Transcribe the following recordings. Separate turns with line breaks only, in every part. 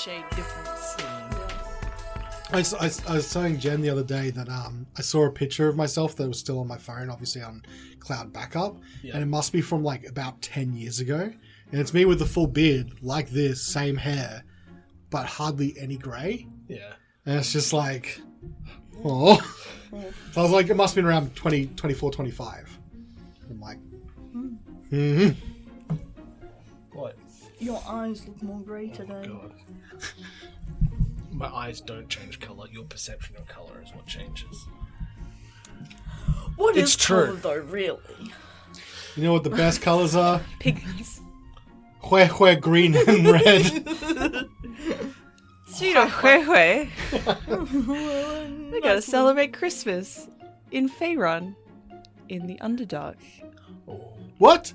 shade difference.
I was telling Jen the other day that I saw a picture of myself that was still on my phone, obviously on cloud backup, and it must be from like about 10 years ago. And it's me with the full beard, like this, same hair, but hardly any grey.
Yeah.
And it's just like, oh. So I was like, it must have been around 24, 25. I'm like,
What?
Your eyes look more grey today.
God. My eyes don't change colour. Your perception of colour is what changes.
What
It's
is
true.
colour though, really?
you know what the best colours are?
Pigments.
Hue, green and red.
Hue. We gotta celebrate Christmas in Faerun, in the Underdark.
What?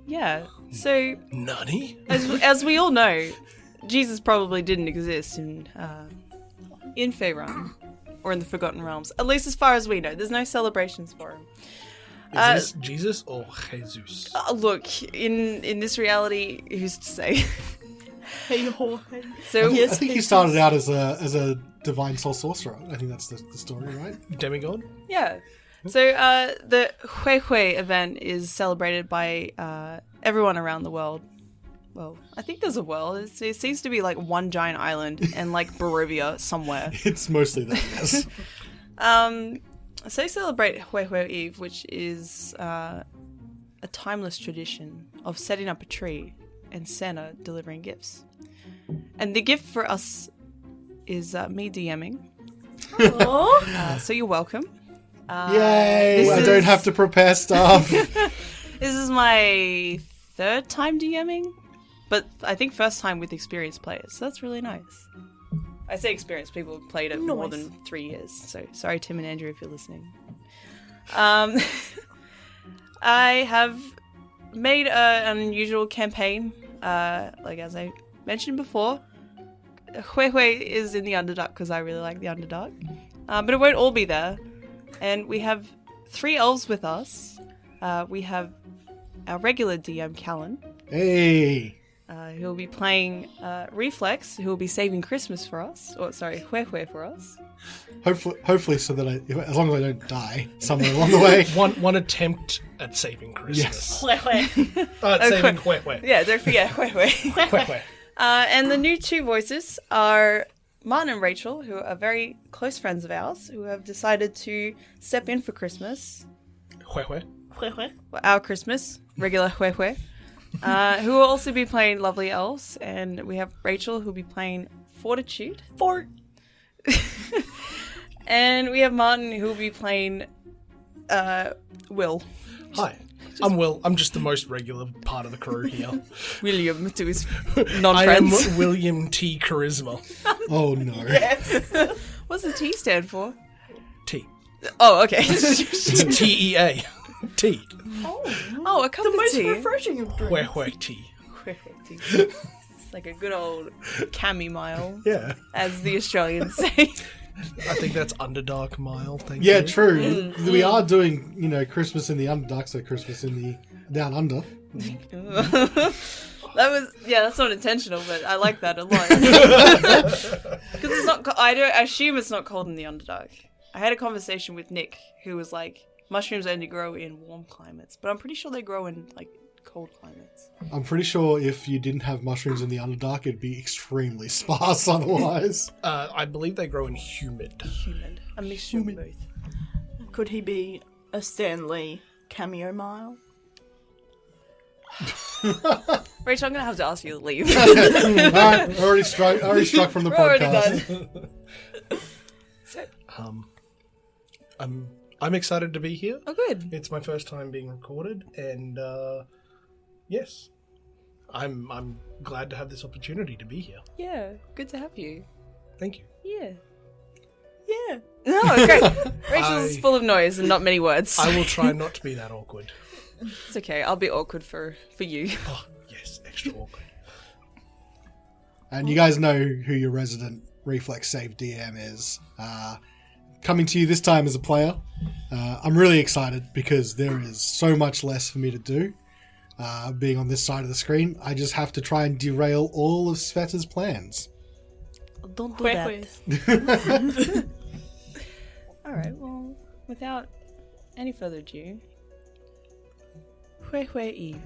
Yeah, so
Nani?
as we all know, Jesus probably didn't exist in Faerun or in the Forgotten Realms. At least as far as we know, there's no celebrations for him.
Is this Jesus or Jesus?
Look, in this reality, who's to say?
Hey, ho, hey.
So
I think he started out as a divine soul sorcerer. I think that's the story, right?
Demigod?
yeah. So the Hue event is celebrated by everyone around the world. Well, I think there's a world. It seems to be like one giant island and like Barovia somewhere.
It's mostly that, yes.
So they celebrate Hue Eve, which is a timeless tradition of setting up a tree and Santa delivering gifts. And the gift for us is me DMing. So you're welcome.
Yay! I don't have to prepare stuff.
This is my third time DMing, but I think first time with experienced players. So that's really nice. I say experienced, people have played it more than 3 years. So sorry, Tim and Andrew, if you're listening. I have made an unusual campaign. Like as I mentioned before, Hue is in the Underdark because I really like the Underdark. But it won't all be there. And we have 3 elves with us. We have our regular DM, Callan.
Hey!
Who will be playing Reflex, who will be saving Christmas for us. Or, sorry, Hue for us.
Hopefully so that as long as I don't die somewhere along the way.
One attempt at saving Christmas.
Yes.
Saving Hue.
Yeah, don't forget Hue.
Hue.
And the new 2 voices are Martin and Rachael, who are very close friends of ours, who have decided to step in for Christmas.
Hue.
Well, our Christmas, regular Hue. Who will also be playing Lovely Elves. And we have Rachael, who will be playing Fortitude. And we have Martin, who will be playing Will.
Hi. I'm Will. I'm just the most regular part of the crew here.
William to his
I
non-friends.
am William T. Charisma.
Oh no.
What's the T stand for?
T.
Oh, okay.
It's T-E-A. T.
Oh, a cup
The
of
most
tea.
refreshing of drinks.
Hue T.
It's like a good old chamomile,
Yeah.
as the Australians say.
I think that's Underdark Mile. Thank
Yeah,
you.
true. We are doing, Christmas in the Underdark, so Christmas in the Down Under.
That's not intentional, but I like that a lot. Because it's not. I assume it's not cold in the Underdark. I had a conversation with Nick, who was like, mushrooms only grow in warm climates, but I'm pretty sure they grow in like cold climates.
I'm pretty sure if you didn't have mushrooms in the Underdark, it'd be extremely sparse otherwise.
I believe they grow in humid.
Humid. A mixture of both.
Could he be a Stan Lee cameo mile?
Rachel, I'm gonna have to ask you to leave.
Alright, already struck from the
We're already
podcast.
done.
I'm excited to be here.
Oh, good.
It's my first time being recorded, and yes, I'm glad to have this opportunity to be here.
Yeah, good to have you.
Thank you.
Yeah.
Yeah.
Oh, great. Rachel's full of noise and not many words.
I will try not to be that awkward.
It's okay. I'll be awkward for you.
Oh, yes, extra awkward.
And you guys know who your resident Reflex Save DM is. Coming to you this time as a player. I'm really excited because there is so much less for me to do. Being on this side of the screen, I just have to try and derail all of Sveta's plans.
Don't do
Hue.
Alright, well, without any further ado, Hue Eve.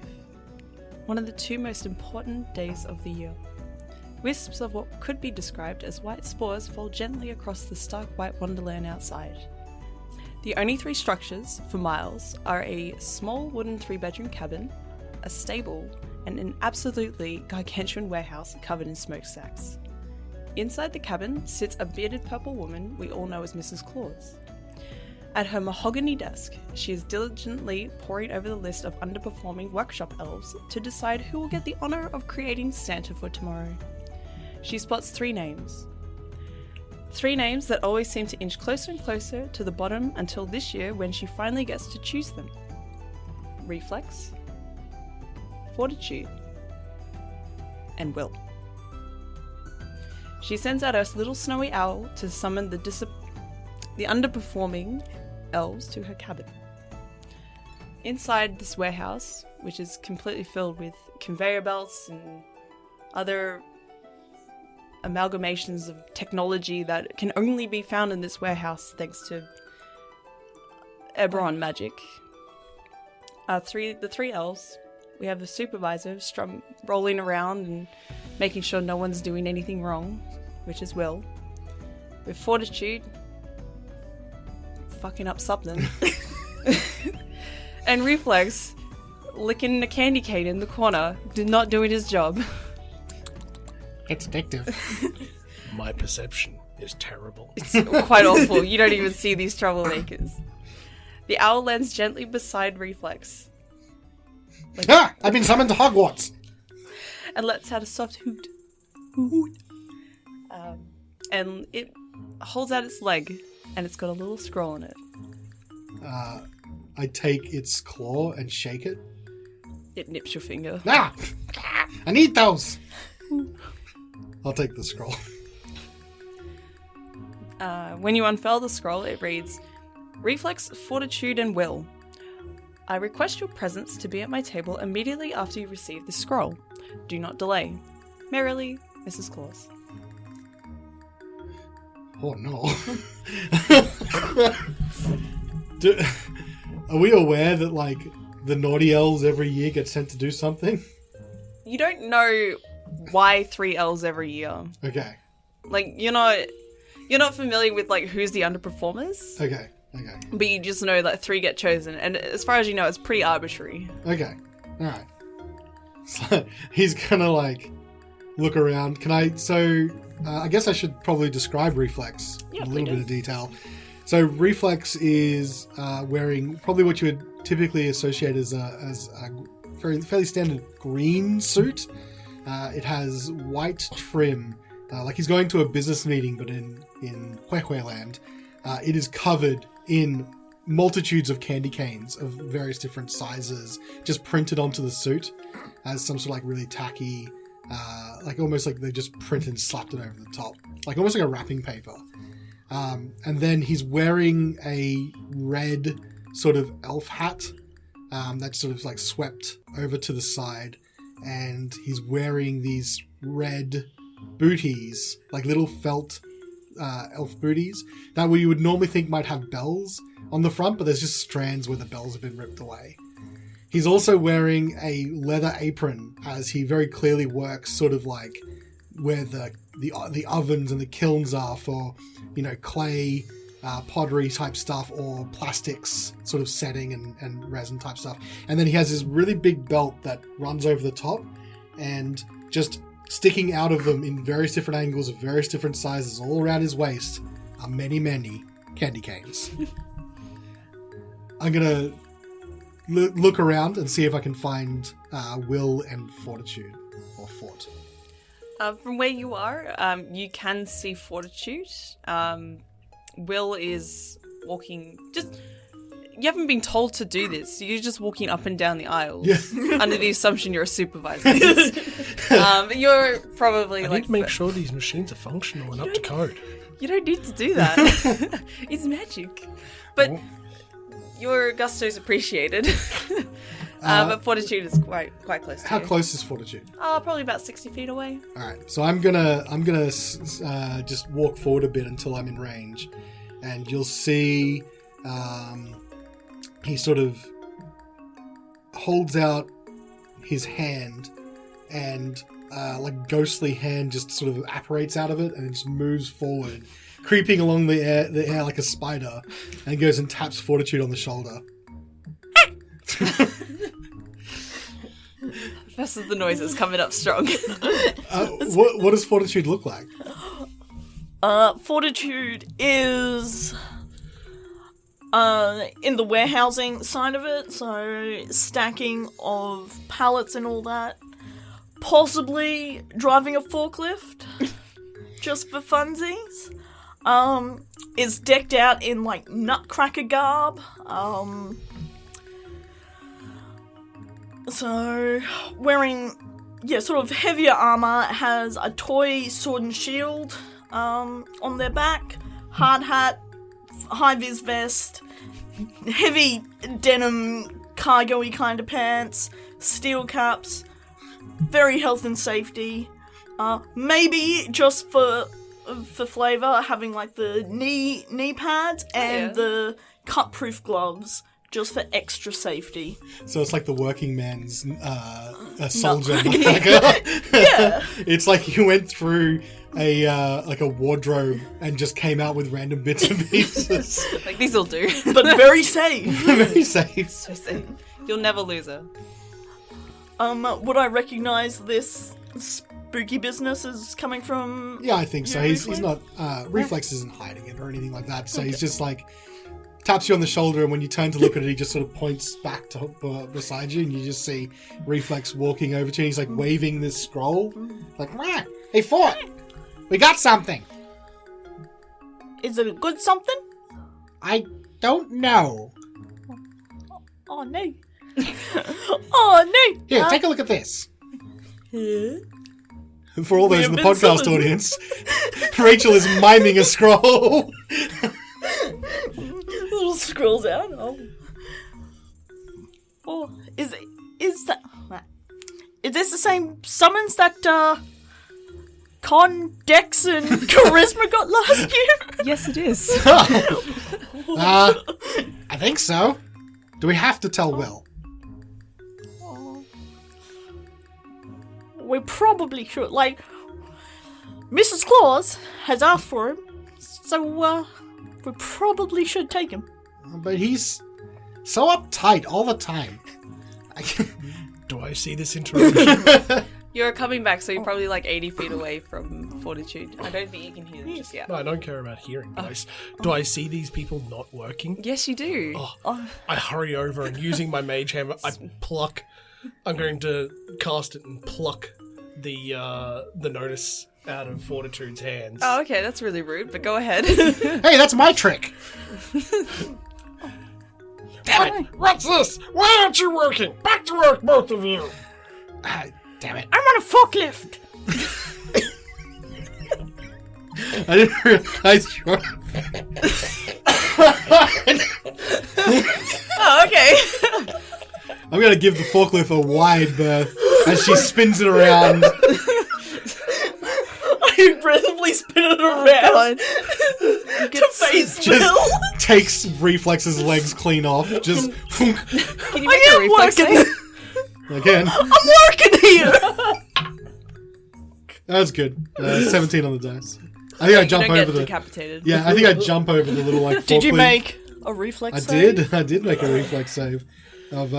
One of the two most important days of the year. Wisps of what could be described as white spores fall gently across the stark white wonderland outside. The only three structures, for miles, are a small wooden 3-bedroom cabin, a stable, and an absolutely gargantuan warehouse covered in smokestacks. Inside the cabin sits a bearded purple woman we all know as Mrs. Claus. At her mahogany desk, she is diligently poring over the list of underperforming workshop elves to decide who will get the honour of creating Santa for tomorrow. She spots 3 names. 3 names that always seem to inch closer and closer to the bottom until this year when she finally gets to choose them. Reflex, Fortitude, and Will. She sends out her little snowy owl to summon the underperforming elves to her cabin. Inside this warehouse, which is completely filled with conveyor belts and other amalgamations of technology that can only be found in this warehouse thanks to Eberron magic. The 3 elves. We have the supervisor rolling around and making sure no one's doing anything wrong, which is Will. With Fortitude, fucking up something. And Reflex, licking a candy cane in the corner, not doing his job.
It's addictive.
My perception is terrible.
It's quite awful. You don't even see these troublemakers. The owl lands gently beside Reflex.
I've been summoned to Hogwarts!
And lets out a soft hoot. Hoot. And it holds out its leg, and it's got a little scroll in it.
I take its claw and shake it.
It nips your finger.
Ah! I need those! I'll take the scroll.
When you unfurl the scroll, it reads, Reflex, Fortitude and Will. I request your presence to be at my table immediately after you receive the scroll. Do not delay. Merrily, Mrs. Claus.
Oh no. Are we aware that, like, the naughty elves every year get sent to do something?
You don't know why 3 elves every year.
Okay.
Like, you're not familiar with, like, who's the underperformers.
Okay.
But you just know that 3 get chosen. And as far as you know, it's pretty arbitrary.
Okay. Alright. So he's gonna, like, look around. I guess I should probably describe Reflex in a little bit of detail. So Reflex is wearing probably what you would typically associate as a fairly standard green suit. It has white trim, like he's going to a business meeting, but in Hue land. It is covered in multitudes of candy canes of various different sizes, just printed onto the suit as some sort of like really tacky, like almost like they just printed and slapped it over the top, like almost like a wrapping paper. And then he's wearing a red sort of elf hat that's sort of like swept over to the side, and he's wearing these red booties, like little felt elf booties that you would normally think might have bells on the front, but there's just strands where the bells have been ripped away. He's also wearing a leather apron, as he very clearly works sort of like where the ovens and the kilns are for, clay, pottery type stuff, or plastics sort of setting and resin type stuff. And then he has this really big belt that runs over the top, and just sticking out of them in various different angles of various different sizes all around his waist are many, many candy canes. I'm going to look around and see if I can find Will and Fortitude, or Fort.
From where you are, you can see Fortitude. Will is walking... You haven't been told to do this. You're just walking up and down the aisles under the assumption you're a supervisor. You're probably
I need to make sure these machines are functional and up to code.
You don't need to do that. It's magic. But your gusto's appreciated. But Fortitude is quite close to
How
you.
close is Fortitude?
Probably about 60 feet away.
All right, so I'm gonna just walk forward a bit until I'm in range, and you'll see he sort of holds out his hand, and like ghostly hand just sort of apparates out of it, and it just moves forward, creeping along the air like a spider, and goes and taps Fortitude on the shoulder.
This is the noises coming up strong.
What does Fortitude look like?
Fortitude is in the warehousing side of it, so stacking of pallets and all that. Possibly driving a forklift, just for funsies. Is decked out in like nutcracker garb. So wearing sort of heavier armor, has a toy sword and shield on their back, hard hat, high-vis vest, heavy denim cargo-y kind of pants, steel caps, very health and safety. Maybe just for flavour, having like the knee pads and the cut-proof gloves, just for extra safety.
So it's like the working man's soldier.
Yeah.
It's like you went through a wardrobe and just came out with random bits and pieces.
Like, these will do.
But very safe.
Very safe.
So safe. You'll never lose her.
Would I recognise this spooky business as coming from...
Yeah, I think so.
Reflex?
He's not... Reflex isn't hiding it or anything like that. So he's just like... Taps you on the shoulder, and when you turn to look at it, he just sort of points back to beside you, and you just see Reflex walking over to you. He's like waving this scroll. Like, hey, Fort! We got something!
Is it a good something?
I don't know.
Oh, no. Oh, no.
Here, take a look at this.
Yeah.
For all those in the
We've been
podcast
summoned.
audience, Rachael is miming a scroll.
Little scrolls out. Oh, is that... Is this the same summons that, Con, Dex, and Charisma got last year?
Yes, it is.
I think so. Do we have to tell Will?
We probably should. Like, Mrs. Claus has asked for him, so, we probably should take him.
But he's so uptight all the time.
Do I see this interruption?
You're coming back, so you're probably like 80 feet away from Fortitude. I don't think you can hear them just yet.
No, I don't care about hearing. Do I see these people not working?
Yes, you do.
I hurry over and using my mage hammer, I'm going to cast it and pluck the notice out of Fortitude's hands.
Oh, okay, that's really rude, but go ahead.
Hey, that's my trick.
Damn it! What's this? Why aren't you working? Back to work, both of you!
Damn it.
I'm on a forklift!
I didn't realize you were...
Oh, okay.
I'm going to give the forklift a wide berth as she spins it around.
I aggressively spin it around to face Will.
Just takes Reflex's legs clean off. Just...
Can you make
I
a
am
reflex
working.
save?
Again.
I'm working here!
That's good. 17 on the dice. I think I jump
don't
over
get
the...
decapitated.
Yeah, I think I jump over the little like.
Did you
forklift.
make a reflex save?
I did make a reflex save of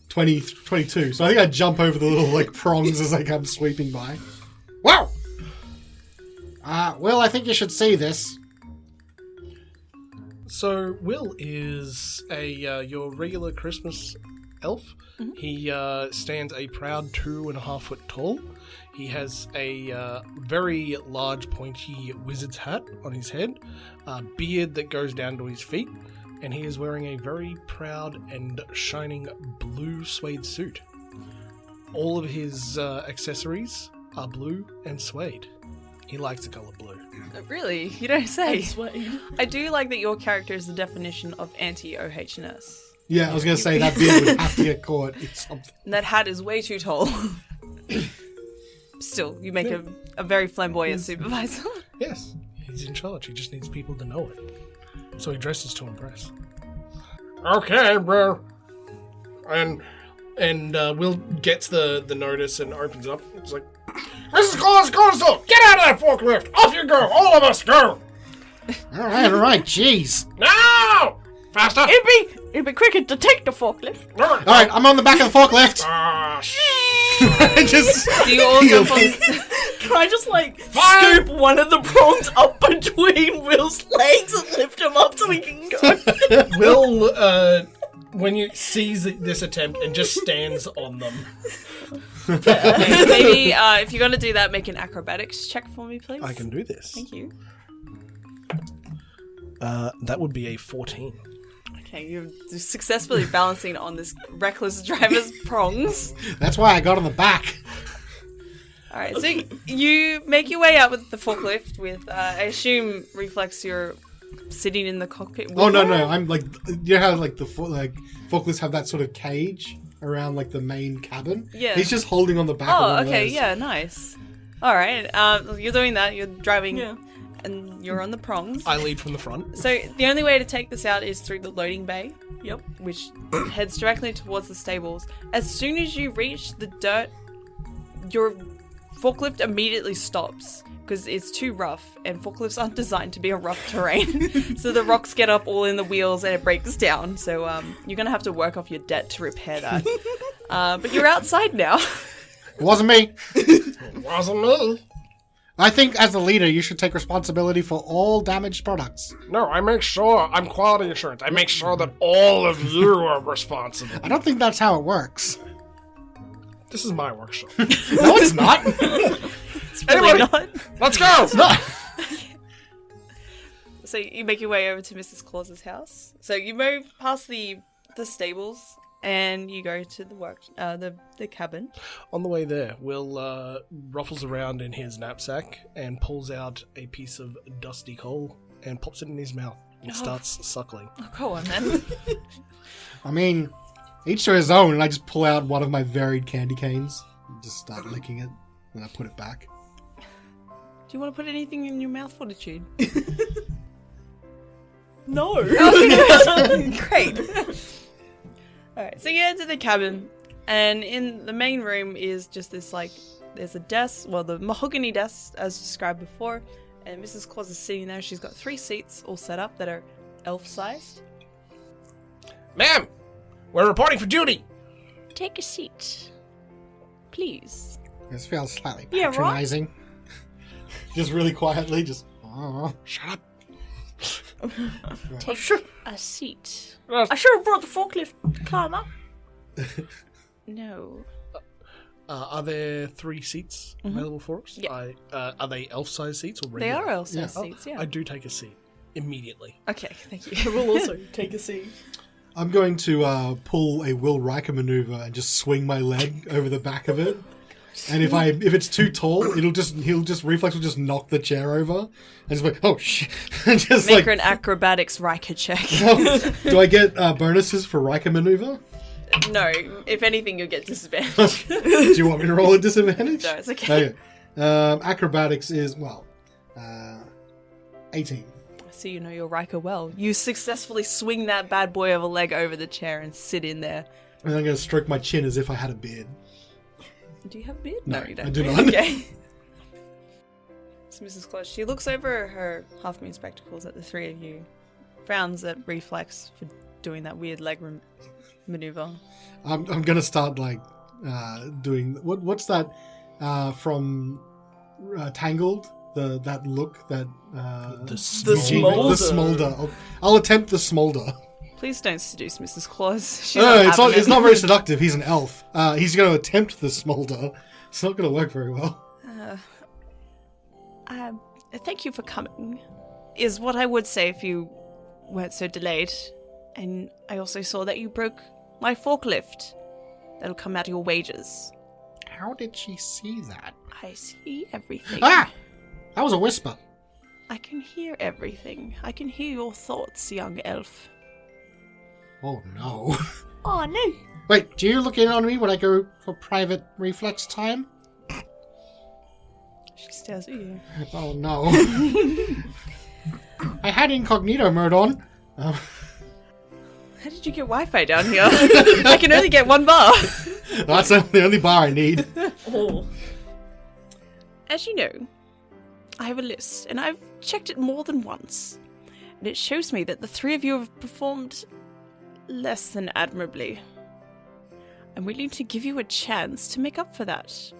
22. So I think I jump over the little like prongs as they come sweeping by. Wow. Will, I think you should see this.
So Will is your regular Christmas elf. Mm-hmm. He stands a proud 2.5 foot tall. He has a very large pointy wizard's hat on his head, a beard that goes down to his feet, and he is wearing a very proud and shining blue suede suit. All of his accessories are blue and suede. He likes the colour blue.
Really? You don't say.
Suede.
I do like that your character is the definition of anti-OHness.
Yeah, I was going to say that beard would have to get caught in something.
And that hat is way too tall. Still, you make a very flamboyant supervisor.
Yes, he's in charge. He just needs people to know it. So he dresses to impress. Okay, bro. And Will gets the notice and opens up. It's like, Mrs. Claus, get out of that forklift! Off you go! All of us go!
Alright, jeez.
No! Faster!
It'd be quicker to take the forklift.
Alright, I'm on the back of the forklift. Just
Do you all jump on?
Can I just scoop one of the prongs up between Will's legs and lift him up so we can go?
Will, when you sees this attempt and just stands on them.
Maybe if you're gonna do that, make an acrobatics check for me, please.
I can do this.
Thank you.
That would be a 14.
Okay, you're successfully balancing on this reckless driver's prongs.
That's why I got on the back.
Alright, so you make your way out with the forklift with, I assume, Reflex, you're sitting in the cockpit with
Oh, no,
her?
I'm you know how the forklifts have that sort of cage around the main cabin?
Yeah.
He's just holding on the back of
Oh,
one of
okay,
those.
yeah, nice. Alright, you're doing that, you're driving,
Yeah.
and you're on the prongs.
I lead from the front.
So the only way to take this out is through the loading bay.
Yep.
Which heads directly towards the stables. As soon as you reach the dirt, your forklift immediately stops because it's too rough, and forklifts aren't designed to be a rough terrain. So the rocks get up all in the wheels and it breaks down. So you're gonna have to work off your debt to repair that. But you're outside now.
It wasn't me.
Wasn't me.
I think as the leader, you should take responsibility for all damaged products.
No, I make sure I'm quality assurance. I make sure that all of you are responsible.
I don't think that's how it works.
This is my workshop.
No, it's not.
It's really not.
Let's go!
So you make your way over to Mrs. Claus's house. So you move past the stables and you go to the cabin.
On the way there, Will ruffles around in his knapsack and pulls out a piece of dusty coal and pops it in his mouth and starts suckling.
Oh, go on then.
I mean, each to his own, and I just pull out one of my varied candy canes and just start licking it, and I put it back.
Do you want to put anything in your mouth, Fortitude?
No.
Great. Alright, so you enter the cabin, and in the main room is just this, there's a desk, well, the mahogany desk, as described before, and Mrs. Claus is sitting there. She's got 3 seats all set up that are elf-sized.
Ma'am, we're reporting for duty.
Take a seat, please.
This feels slightly
Yeah, right?
patronizing. Just really quietly, just...
Shut up.
Take a seat.
I should have brought the forklift to climb up.
No.
Are there 3 seats available for us?
Yeah.
Are they elf-sized seats or
They
regular?
are elf-sized seats, yeah.
I do take a seat immediately.
Okay, thank you.
We'll also take a seat.
I'm going to pull a Will Riker maneuver and just swing my leg over the back of it. And if it's too tall, Reflex will just knock the chair over and just like, oh shit. Just
Make her an acrobatics Riker check.
Do I get bonuses for Riker maneuver?
No, if anything, you'll get disadvantage.
Do you want me to roll a disadvantage?
No, it's okay.
Acrobatics is 18.
So you know your Riker well. You successfully swing that bad boy of a leg over the chair and sit in there.
And I'm going to stroke my chin as if I had a beard.
Do you have a beard?
No,
you don't.
I do not.
Okay. So Mrs. Claus, she looks over her half-moon spectacles at the 3 of you, frowns at Reflex for doing that weird leg maneuver.
I'm going to start doing what's that from Tangled? That look that
The
smolder.
The smolder. I'll attempt the smolder.
Please don't seduce Mrs. Claus. She's
No,
having
it's not very seductive. He's an elf. He's going to attempt the smolder. It's not going to work very well.
Thank you for coming, is what I would say if you weren't so delayed. And I also saw that you broke my forklift. That'll come out of your wages.
How did she see that?
I see everything.
Ah! That was a whisper.
I can hear everything. I can hear your thoughts, young elf.
Oh, no.
Oh, no.
Wait, do you look in on me when I go for private reflex time?
She stares at you.
Oh, no. I had incognito mode on.
How did you get Wi-Fi down here? I can only get 1 bar.
That's the only bar I need.
Oh.
As you know, I have a list, and I've checked it more than once. And it shows me that the 3 of you have performed less than admirably. I'm willing to give you a chance to make up for that.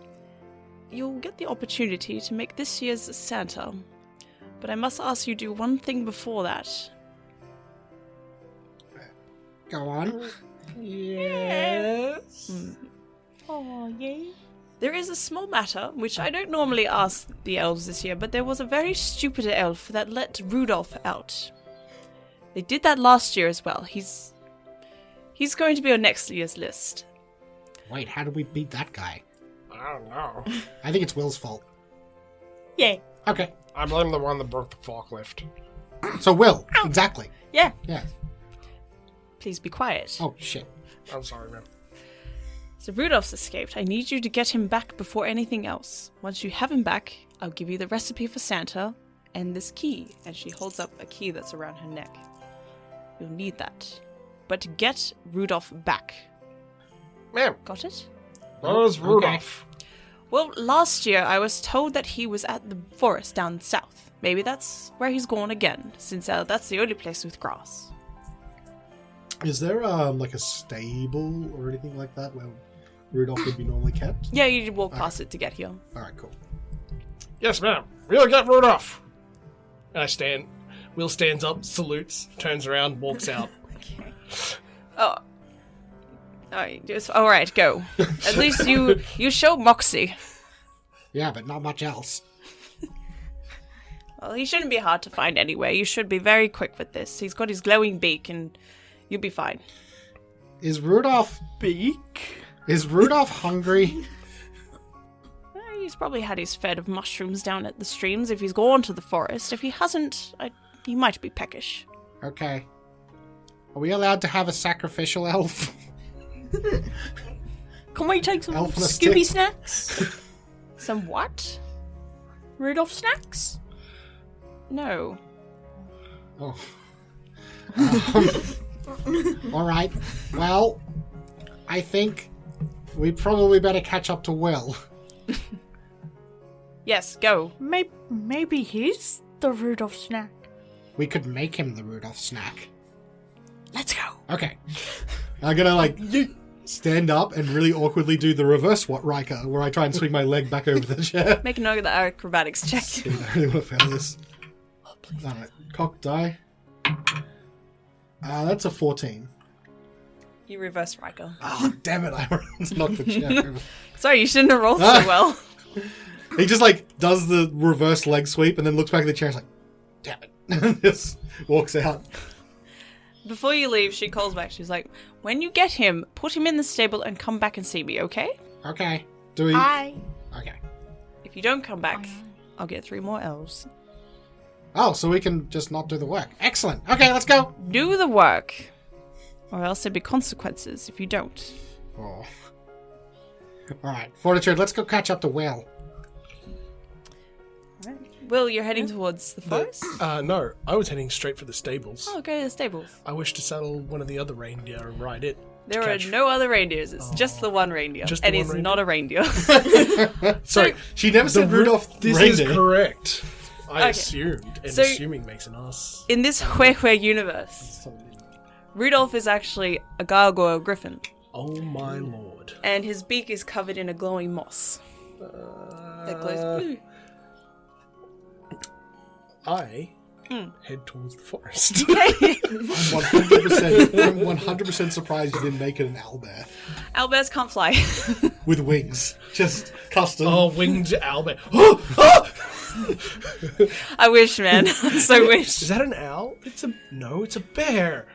You'll get the opportunity to make this year's Santa, but I must ask you do one thing before that.
Go on.
Yes.
Oh, yeah.
There is a small matter, which I don't normally ask the elves this year, but there was a very stupid elf that let Rudolph out. They did that last year as well. He's going to be on next year's list.
Wait, how do we beat that guy?
I don't know.
I think it's Will's fault.
Yeah.
Okay.
I blame the one that broke the forklift.
So Will, exactly.
Yeah.
Yeah.
Please be quiet.
Oh, shit.
I'm sorry, man.
So Rudolph's escaped. I need you to get him back before anything else. Once you have him back, I'll give you the recipe for Santa and this key. And she holds up a key that's around her neck. You'll need that. But to get Rudolph back.
Ma'am,
Got it?
where's Rudolph?
Well, last year I was told that he was at the forest down south. Maybe that's where he's gone again, since that's the only place with grass.
Is there like a stable or anything like that where Rudolph would be normally kept?
Yeah, you walk past it to get here.
Alright, cool.
Yes, ma'am. We'll get Rudolph. And I stand. Will stands up, salutes, turns around, walks out.
Oh. All right, go. At least you show moxie.
Yeah, but not much else.
Well, he shouldn't be hard to find anyway. You should be very quick with this. He's got his glowing beak, and you'll be fine.
Is Rudolph hungry?
He's probably had his fed of mushrooms down at the streams if he's gone to the forest. If he hasn't, he might be peckish.
Okay. Are we allowed to have a sacrificial elf?
Can we take some
Elf on a
Scooby
stick.
snacks?
Some what?
Rudolph snacks?
No.
Oh. Alright. Well, I think we probably better catch up to Will.
Yes, go.
Maybe he's the Rudolph snack.
We could make him the Rudolph snack.
Let's go.
Okay. I'm gonna, stand up and really awkwardly do the reverse Riker, where I try and swing my leg back over the chair.
Make a note of the acrobatics check.
I really want to fail this.
Oh, please.
Alright, cock die. That's a 14.
You reverse Rachael.
Oh, damn it, I knocked the chair over.
Sorry, you shouldn't have rolled so well.
He just, does the reverse leg sweep and then looks back at the chair and is like, damn it. And just walks out.
Before you leave, she calls back. She's like, when you get him, put him in the stable and come back and see me, okay?
Okay. Do we...
Hi.
Okay.
If you don't come back, I'll get 3 more elves.
Oh, so we can just not do the work. Excellent. Okay, let's go.
Do the work. Or else there'll be consequences if you don't.
Oh. Alright, Fortitude, let's go catch up to Will.
Will, you're heading towards the forest?
No, I was heading straight for the stables.
Oh, go to the stables.
I wish to saddle one of the other reindeer and ride it.
There are no other reindeers. It's just the one reindeer.
Just the
and
one
he's
reindeer?
not a reindeer.
Sorry,
She never said Rudolph
this
reindeer.
is correct. I
Okay.
assumed, and
So-
assuming makes an us.
In this Huehue universe, Rudolph is actually a gargoyle griffin.
Oh my lord.
And his beak is covered in a glowing moss. That glows blue.
I head towards the forest.
I'm 100% surprised you didn't make it an owlbear.
Owlbears can't fly.
With wings. Just custom.
Oh, winged owlbear.
I wish, man. I so wish.
Is that an owl? It's a bear.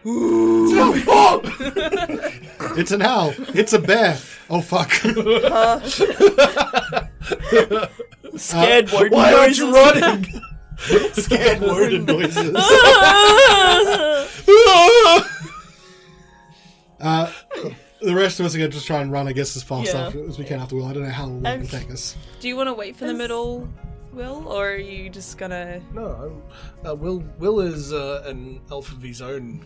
It's an owl. It's a bear. Oh, fuck.
Scared word
Why aren't you running?
Scared word and noises. The rest of us are going to just try and run, I guess, as fast
Yeah.
as we can after Will. I don't know how long it will take us.
Do you want to wait for the middle, Will, or are you just gonna?
No, Will is an elf of his own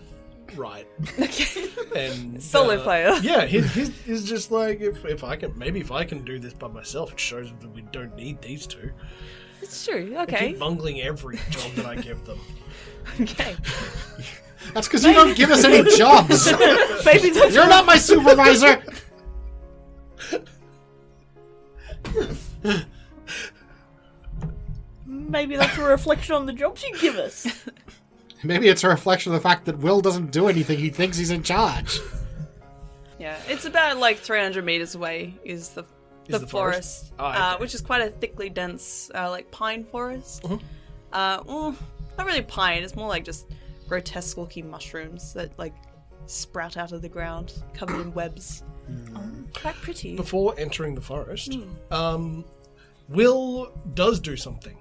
right.
Okay.
And
Solo player.
Yeah, he's just like if I can do this by myself, it shows that we don't need these two.
It's true.
They
Okay.
keep bungling every job that I give them.
Okay.
That's because you don't give us any jobs.
Maybe that's
You're not my supervisor.
maybe that's a reflection on the jobs you give us.
Maybe it's a reflection of the fact that Will doesn't do anything. He thinks he's in charge.
Yeah, it's about like 300 meters away is the
the forest?
forest,
Oh, okay.
which is quite a thickly dense like pine forest.
Mhm.
Well, not really pine. It's more like just grotesque-looking mushrooms that like sprout out of the ground, covered in webs. Quite pretty.
Before entering the forest, Will does do something.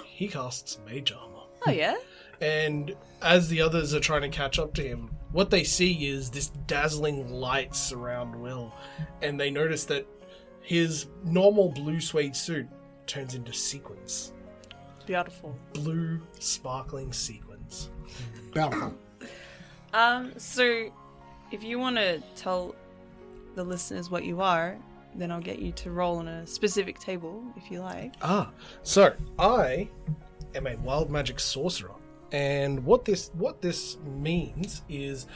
He casts mage armor.
Oh yeah.
And as the others are trying to catch up to him, what they see is this dazzling light surround Will. And they notice that his normal blue suede suit turns into sequins.
Beautiful.
Blue, sparkling sequins.
Bountiful.
So if you want to tell the listeners what you are, then I'll get you to roll on a specific table if you like.
So I am a wild magic sorcerer. And what this means is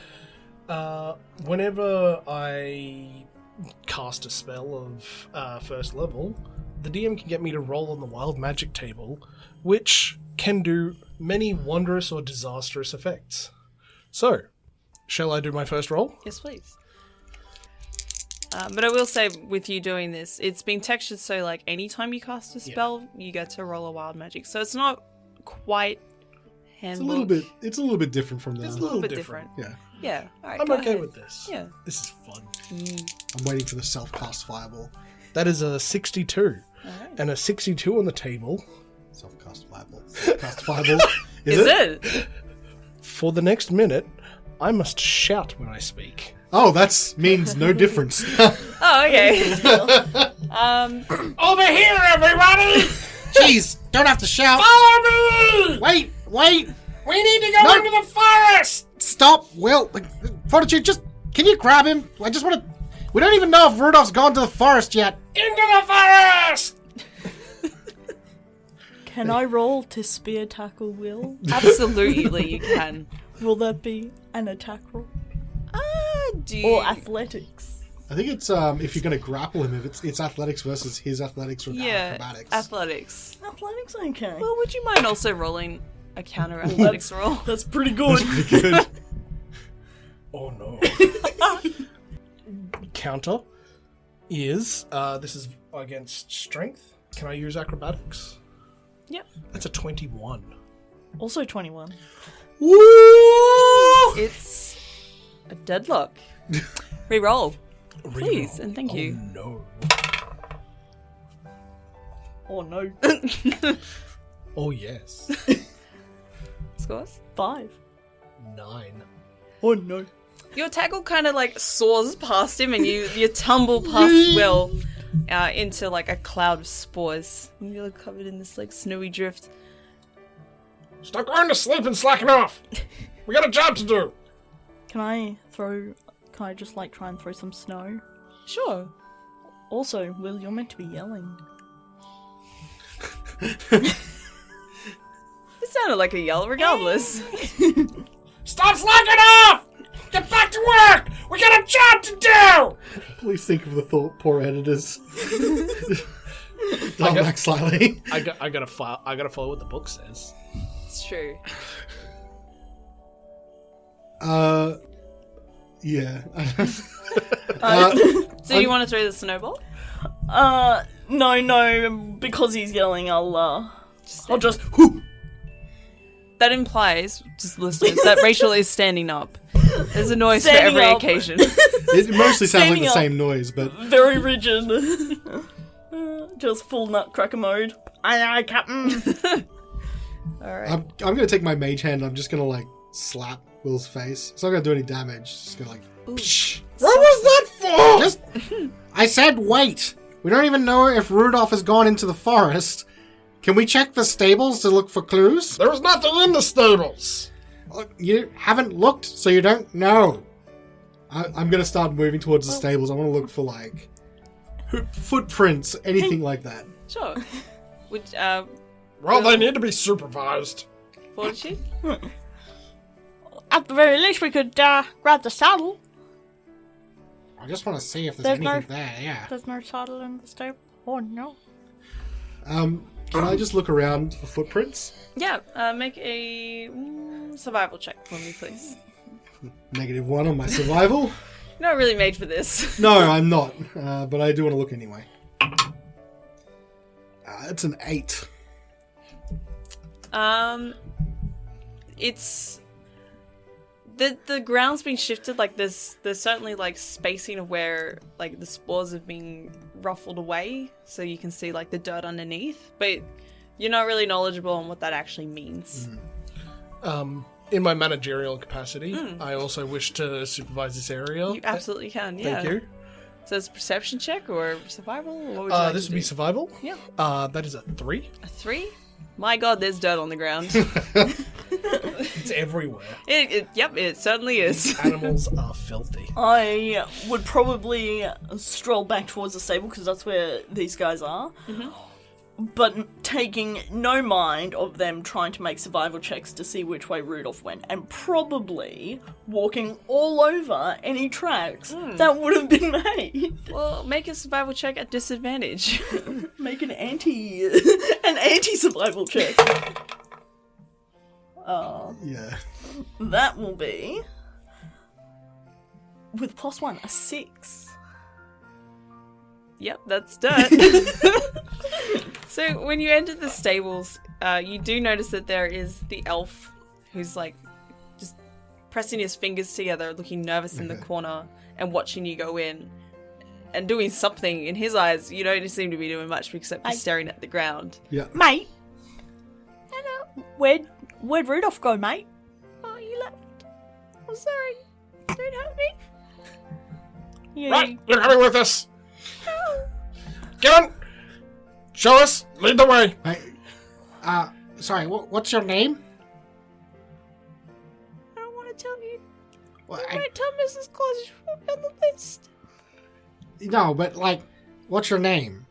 whenever I cast a spell of first level, the DM can get me to roll on the wild magic table, which can do many wondrous or disastrous effects. So, shall I do my first roll?
Yes, please. But I will say, with you doing this, it's been textured so like anytime you cast a spell, you get to roll a wild magic. So it's not quite handbook.
It's a little bit different from the.
It's
a little bit different.
Yeah.
Yeah. All right.
I'm
go
okay
ahead.
with this.
Yeah.
This is fun.
I'm waiting for the self-cast fireball.
That is a 62.
Alright.
And a 62 on the table.
Self-cast fireball. Self-cast fireball.
Is it?
For the next minute, I must shout when I speak.
Oh, that means no difference.
Oh, okay.
Over here, everybody!
Jeez, don't have to shout.
Follow me!
Wait.
We need to go into the forest!
Stop, Will. Fortitude, can you grab him? I just want to. We don't even know if Rudolph's gone to the forest yet.
Into the forest!
Can I roll to spear tackle Will?
Absolutely, you can.
Will that be an attack roll?
Do you...
Or athletics?
I think it's if you're going to grapple him, if it's athletics versus his athletics or acrobatics.
Athletics.
Athletics, okay.
Well, would you mind also rolling a counter athletics roll?
That's pretty good.
Pretty good.
Oh no. Counter is, this is against strength. Can I use acrobatics?
Yep.
That's a 21.
Also 21.
Woo!
It's a deadlock. Reroll, please, and thank you.
No.
Oh no.
Oh yes.
Scores?
5.
9.
Oh no.
Your tackle kind of like soars past him, and you tumble past Will into like a cloud of spores. And you're covered in this like snowy drift.
Stop going to sleep and slacking off. We got a job to do.
Can I just like try and throw some snow?
Sure.
Also, Will, you're meant to be yelling.
It sounded like a yell regardless.
Stop slacking off! Get back to work! We got a job to do!
Please think of the poor editors. Dial back slightly.
I gotta follow what the book says.
It's true.
Yeah.
So you want to throw the snowball?
No, because he's yelling, I'll just
That implies, just listeners, that Rachael is standing up. There's a noise
Standing
for every
up.
occasion.
It mostly sounds like
Standing
the
up.
same noise, but
very rigid. Just full nutcracker mode. Aye, Captain.
Alright.
I'm going to take my mage hand. I'm just going to, like, slap Will's face. It's not going to do any damage. It's just going to like... Psh.
What was that for?
Just... I said wait. We don't even know if Rudolph has gone into the forest. Can we check the stables to look for clues?
There was nothing in the stables.
You haven't looked, so you don't know. I'm going to start moving towards the stables. I want to look for, like, footprints, anything like that.
Sure. Would,
Well, they need to be supervised.
Fortitude?
At the very least, we could grab the saddle.
I just want to see if there's anything there, yeah.
There's no saddle in the stable. Oh, no.
Can I just look around for footprints?
Yeah, make a survival check for me, please.
-1 on my survival.
You're not really made for this.
No, I'm not, but I do want to look anyway. It's an 8.
It's... The ground's been shifted, like there's certainly like spacing of where like the spores have been ruffled away, so you can see like the dirt underneath, but you're not really knowledgeable on what that actually means.
In my managerial capacity, I also wish to supervise this area.
You absolutely can, yeah.
Thank you.
So it's a perception check or survival? What would you like
this
to
would be
do?
survival.
Yeah.
That is a 3.
A 3? My god, there's dirt on the ground.
It's everywhere.
Yep, it certainly is.
Animals are filthy.
I would probably stroll back towards the stable because that's where these guys are. Mm-hmm. But taking no mind of them trying to make survival checks to see which way Rudolph went, and probably walking all over any tracks that would have been made.
Well, make a survival check at disadvantage.
Make an anti-survival check.
Yeah.
That will be, with +1, a 6.
Yep, that's dirt. So when you enter the stables, you do notice that there is the elf who's like just pressing his fingers together, looking nervous in the corner and watching you go in and doing something. In his eyes, you don't seem to be doing much except for staring at the ground.
Yeah.
Mate, where'd Rudolph go, mate?
Oh, you left. I'm sorry. Don't hurt me.
Yeah.
Right, you're coming with us. Get on. Show us. Lead the way.
Hey, sorry, what's your name?
I don't want to tell you.
Well,
I might tell Mrs. Claus you should put me on the list.
No, but, like, what's your name?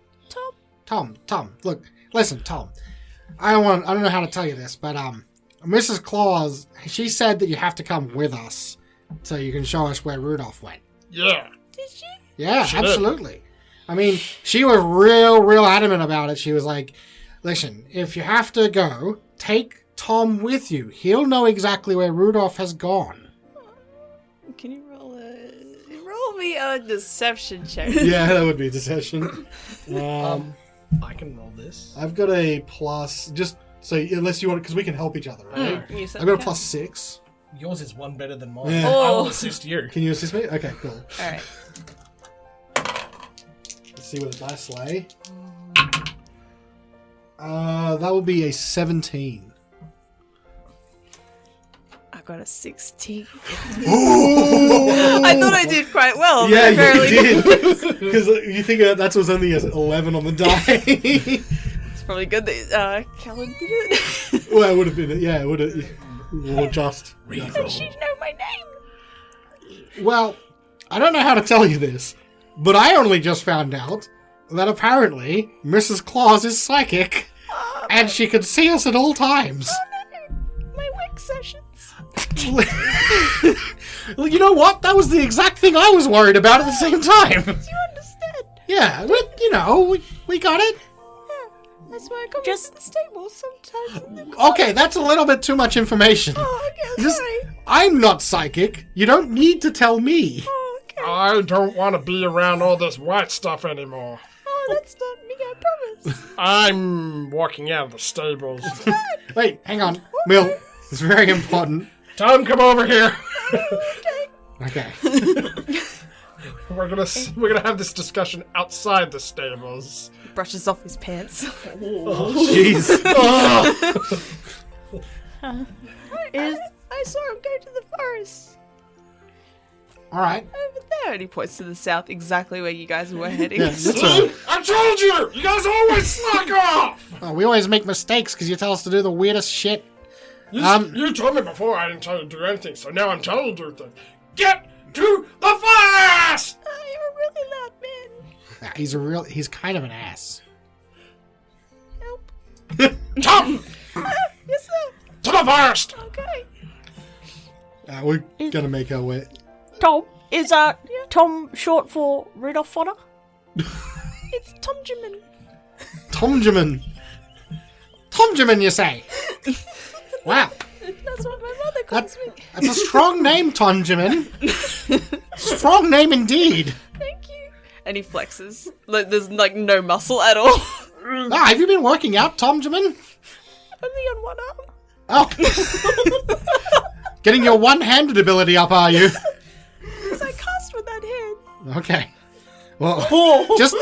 Tom.
Tom. Look, listen, Tom. I don't know how to tell you this, but, Mrs. Claus, she said that you have to come with us so you can show us where Rudolph went.
Yeah.
Did she?
Yeah,
She
absolutely. I mean, she was real adamant about it. She was like, listen, if you have to go, take Tom with you. He'll know exactly where Rudolph has gone.
Can you roll me a deception check?
Yeah, that would be a deception.
I can roll this.
I've got a plus, just so, unless you want, because we can help each other, right?
You said
I've got a
okay.
+6.
Yours is one better than mine.
Yeah.
I
Oh.
will assist you.
Can you assist me? Okay, cool.
Alright.
Let's see what the dice lay. That would be a 17.
I got a 16.
Ooh!
I thought I did quite well.
Yeah,
but apparently
you did. Because you think that was only an 11 on the die.
It's probably good that Callan did it.
Well, it would have been. Yeah, it would have. Or just.
How she know my name?
Well, I don't know how to tell you this, but I only just found out that apparently Mrs. Claus is psychic, and she can see us at all times.
Oh no, my wig sessions.
Well, you know what? That was the exact thing I was worried about at the same time.
Do you understand?
Yeah, but, we got it.
Yeah, that's why I come into the stable sometimes. In the
Okay, that's a little bit too much information.
Oh, okay,
Just-
sorry.
I'm not psychic. You don't need to tell me.
Oh, okay.
I don't want to be around all this white stuff anymore.
Oh, that's not me, I promise.
I'm walking out of the stables.
Wait, hang on. Mill, it's very important.
Tom, come over here.
Okay.
We're gonna have this discussion outside the stables.
Brushes off his pants.
Jeez.
I saw him go to the forest.
All right.
Over there. And he points to the south, exactly where you guys were heading.
Yeah, that's right.
I told you! You guys always slack off!
Oh, we always make mistakes because you tell us to do the weirdest shit.
You told me before I didn't tell you to do anything, so now I'm telling you to do things. Get to the forest!
You're a really loud man.
He's kind of an ass.
Help.
Tom!
Yes, sir.
To the forest!
Okay.
We're gonna make our way.
Tom, is that Tom short for Rudolph Fodder?
It's Tom Jimin.
Tomjamin. Tomjamin, you say? Wow.
That's what my mother calls me.
That's a strong name, Tomjamin. Strong name indeed.
Thank you. And he flexes. Like, there's no muscle at all.
Have you been working out, Tomjamin?
Only on one arm.
Oh. Getting your one-handed ability up, are you?
Because I cast with that hand.
Okay. Well, just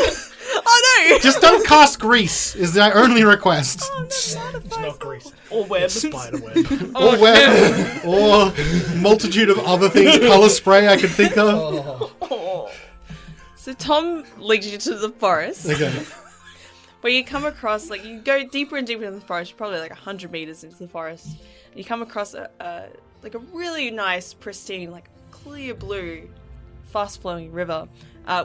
Oh no!
just don't cast grease is my only request.
Oh, that's not a
It's not grease.
Or web?
Spider web.
Or web, or multitude of other things, color spray I could think of.
So Tom leads you to the forest.
Okay.
Where you come across, like, you go deeper and deeper in the forest, probably like 100 meters into the forest. You come across a really nice, pristine, like clear blue, fast-flowing river,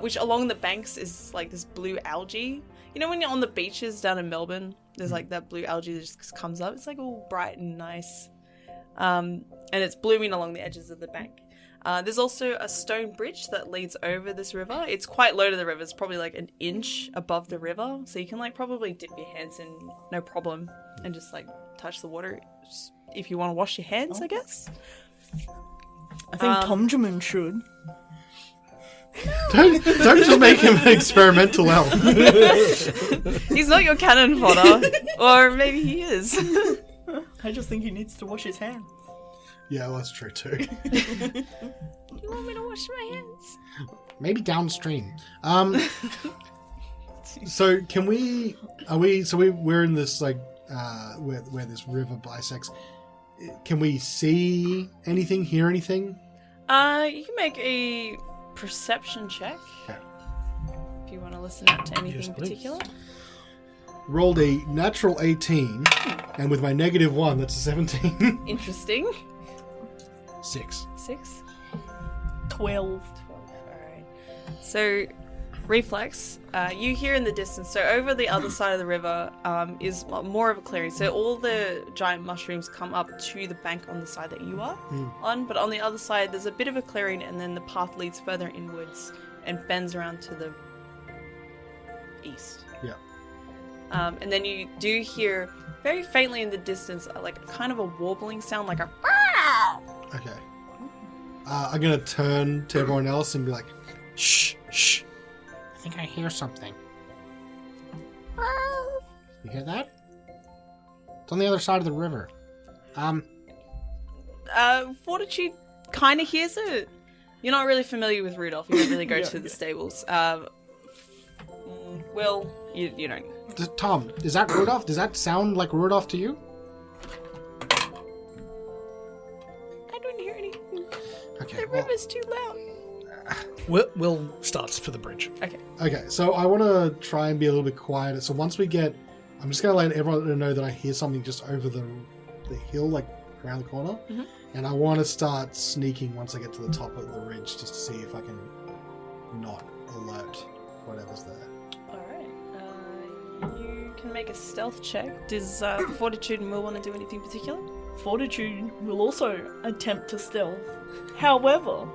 which along the banks is like this blue algae. You know when you're on the beaches down in Melbourne, there's like that blue algae that just comes up. It's like all bright and nice, and it's blooming along the edges of the bank. There's also a stone bridge that leads over this river. It's quite low to the river. It's probably like an inch above the river. So you can like probably dip your hands in no problem and just like touch the water if you want to wash your hands, I guess.
I think Tomjamin should.
Don't just make him an experimental elf.
He's not your cannon fodder. Or maybe he is.
I just think he needs to wash his hands.
Yeah, well, that's true too.
You want me to wash my hands?
Maybe downstream. So can we? We're in this like where this river bisects. Can we see anything? Hear anything?
You can make a perception check.
Okay.
If you want to listen out to anything
Yes,
in
please.
particular.
Rolled a natural 18, and with my -1, that's a 17.
Interesting.
6.
6.
12.
Alright. So, Reflex, you hear in the distance, so over the other side of the river is more of a clearing. So all the giant mushrooms come up to the bank on the side that you are on, but on the other side there's a bit of a clearing and then the path leads further inwards and bends around to the east.
Yeah.
And then you do hear very faintly in the distance like kind of a warbling sound, like a
Okay. I'm gonna turn to everyone else and be like, shh, shh. I think I hear something. You hear that? It's on the other side of the river.
Fortitude kind of hears it. You're not really familiar with Rudolph. You don't really go to the stables. Will, you don't.
Tom, is that Rudolph? Does that sound like Rudolph to you?
I don't hear anything.
Okay.
The
well-
river's too loud.
Will starts for the bridge.
Okay.
Okay, so I want to try and be a little bit quieter. So once we get, I'm just going to let everyone know that I hear something just over the hill, like around the corner.
Mm-hmm.
And I want to start sneaking once I get to the top of the ridge just to see if I can not alert whatever's there.
Alright. You can make a stealth check. Does Fortitude and Will want to do anything particular?
Fortitude will also attempt to stealth. However,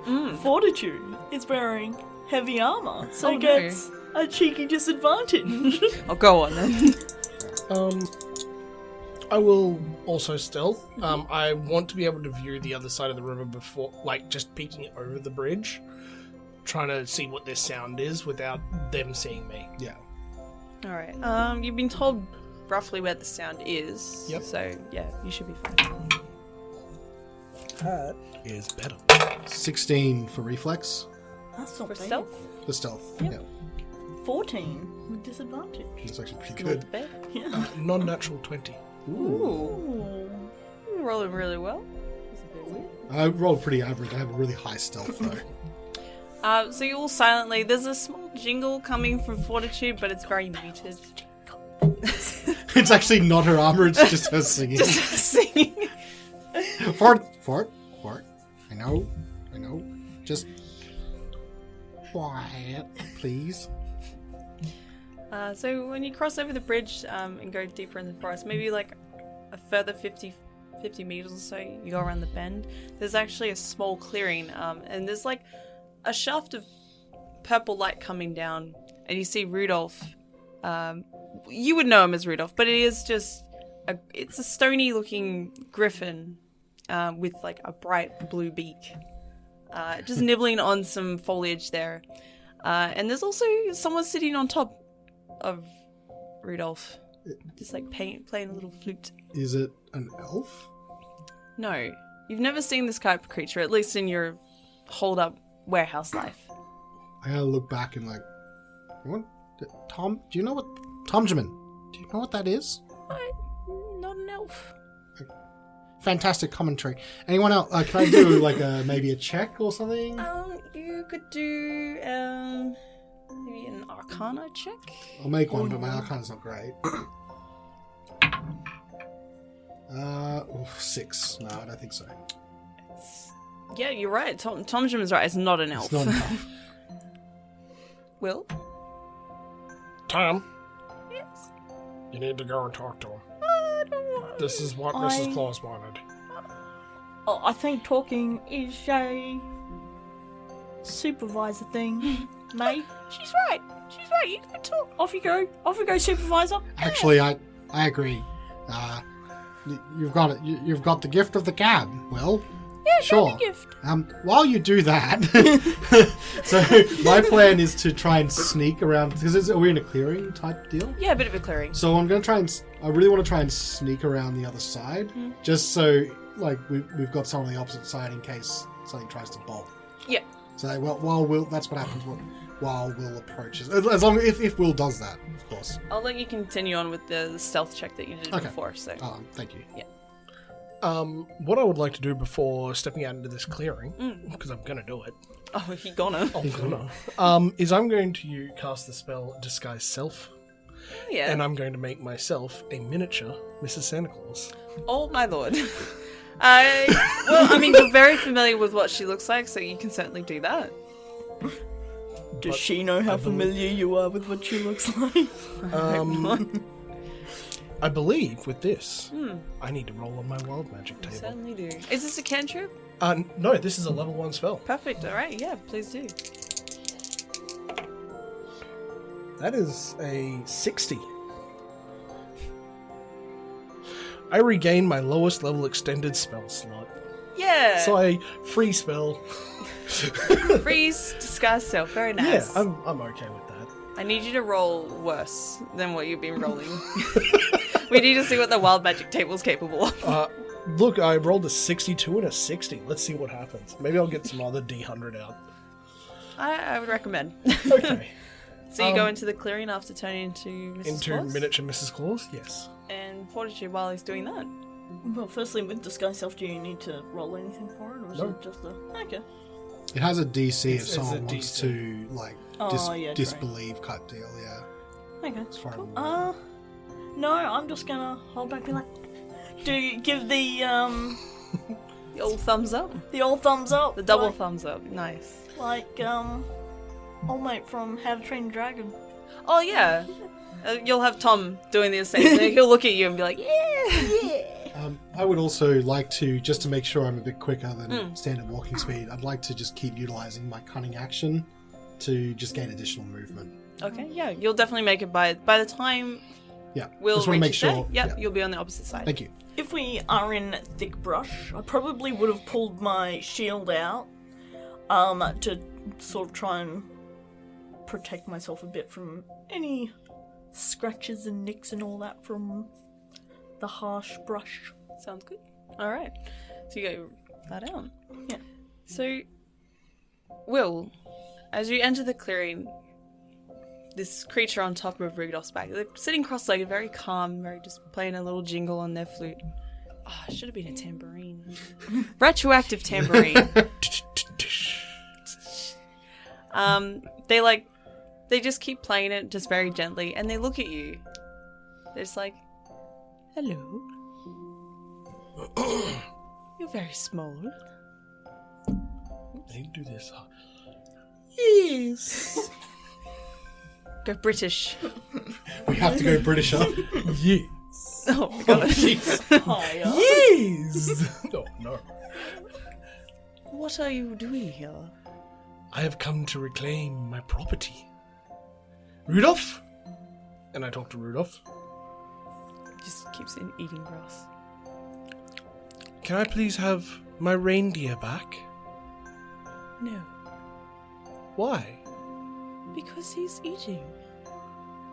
Fortitude is wearing heavy armor, so
Oh, no.
gets a cheeky disadvantage.
Oh, go on then.
I will also stealth. I want to be able to view the other side of the river before, like, just peeking over the bridge, trying to see what their sound is without them seeing me.
Yeah.
Alright. You've been told roughly where the sound is.
Yep.
So, yeah, you should be fine.
That is better.
16 for reflex.
That's not
For
bad.
stealth?
The stealth.
Yep.
Yeah.
14 with disadvantage.
It's actually pretty
Not
good.
bad.
Yeah.
Non-natural 20.
Ooh. rolling really well. That's a bit weird.
I rolled pretty average. I have a really high stealth though.
So you all silently. There's a small jingle coming from Fortitude, but it's very muted.
It's actually not her armor. It's just her singing.
Just singing.
Fort. I know. Just quiet, please.
So when you cross over the bridge and go deeper in the forest, maybe like a further 50 meters or so, you go around the bend, there's actually a small clearing, and there's like a shaft of purple light coming down, and you see Rudolph. You would know him as Rudolph, but it is just it's a stony looking griffin with like a bright blue beak, just nibbling on some foliage there, and there's also someone sitting on top of Rudolph, just like playing a little flute.
Is it an elf?
No, you've never seen this type of creature, at least in your hold-up warehouse life.
I gotta look back and like, what? Tom? Do you know what? Tomjamin, do you know what that is?
Not an elf.
Fantastic commentary. Anyone else? Can I do like maybe a check or something?
You could do maybe an Arcana check.
I'll make one, but my Arcana's not great. 6. No, I don't think so.
Yeah, you're right. Tom Jim is right. It's not an elf.
It's not an elf.
Will?
Tom,
Yes.
you need to go and talk to him.
I don't want.
This is what Mrs. Claus wanted.
Oh, I think talking is a supervisor thing, mate.
She's right. You can talk.
Off you go, supervisor.
Actually, I agree. You've got it. You've got the gift of the gab. Well,
Yeah,
sure.
got a gift.
While you do that, so my plan is to try and sneak around because are we in a clearing type deal?
Yeah, a bit of a clearing.
So I'm going to try and I really want to try and sneak around the other side, just so like we've got someone on the opposite side in case something tries to bolt.
Yeah.
So while Will, that's what happens while Will approaches. As long if Will does that, of course.
I'll let you continue on with the stealth check that you did before. So.
Thank you.
Yeah.
What I would like to do before stepping out into this clearing, because I'm gonna do it.
Oh, he gonna.
Is I'm going to cast the spell Disguise Self,
Yeah.
and I'm going to make myself a miniature Mrs. Santa Claus.
Oh my lord. You're very familiar with what she looks like, so you can certainly do that.
Does she know how familiar you are with what she looks like?
I believe with this, I need to roll on my wild magic
You
table.
certainly do. Is this a cantrip?
No, this is a level 1 spell.
Perfect. All right. Yeah, please do.
That is a 60. I regain my lowest level extended spell slot.
Yeah.
So I free spell.
Freeze, disguise self. Very
Yeah,
nice.
I'm okay with that.
I need you to roll worse than what you've been rolling. We need to see what the wild magic table's capable of.
Look, I rolled a 62 and a 60. Let's see what happens. Maybe I'll get some other D100 out.
I would recommend.
Okay.
So you go into the clearing after turning into Mrs.
Into
Claus?
miniature Mrs. Claus? Yes.
And Fortitude while he's doing that.
Well, firstly, with Disguise Self, do you need to roll anything for it, or is
No.
it just a... Okay.
It has a DC if
It's
someone
a
wants
DC.
to like
Oh, yeah,
disbelieve type deal. Yeah.
Okay.
As far
Cool.
as
No, I'm just gonna hold back and be like... Do you give the
The old thumbs up.
old thumbs up?
The double
like,
thumbs up. Nice.
Like, old mate from How to Train Your Dragon.
Oh, yeah. You'll have Tom doing the same thing. He'll look at you and be like, yeah.
I would also like to, just to make sure I'm a bit quicker than standard walking speed, I'd like to just keep utilizing my cunning action to just gain additional movement.
Okay, yeah. You'll definitely make it by the time
Yeah.
we'll
just want to
reach
make
it
sure.
there. Yep, you'll be on the opposite side.
Thank you.
If we are in thick brush, I probably would have pulled my shield out to sort of try and protect myself a bit from any scratches and nicks and all that from the harsh brush.
Sounds good. All right. So you go that out.
Yeah.
So, Will, as you enter the clearing, this creature on top of Rudolph's back, they're sitting cross-legged, very calm, very just playing a little jingle on their flute. Oh, it should have been a tambourine. Retroactive tambourine. They just keep playing it just very gently, and they look at you. They're just like, hello. You're very small.
They do this.
Yes. Go British.
We have to go British up.
Yes.
Oh my god.
Yes. No.
What are you doing here?
I have come to reclaim my property. Rudolph? And I talk to Rudolph.
Just keeps eating grass.
Can I please have my reindeer back?
No.
Why?
Because he's eating.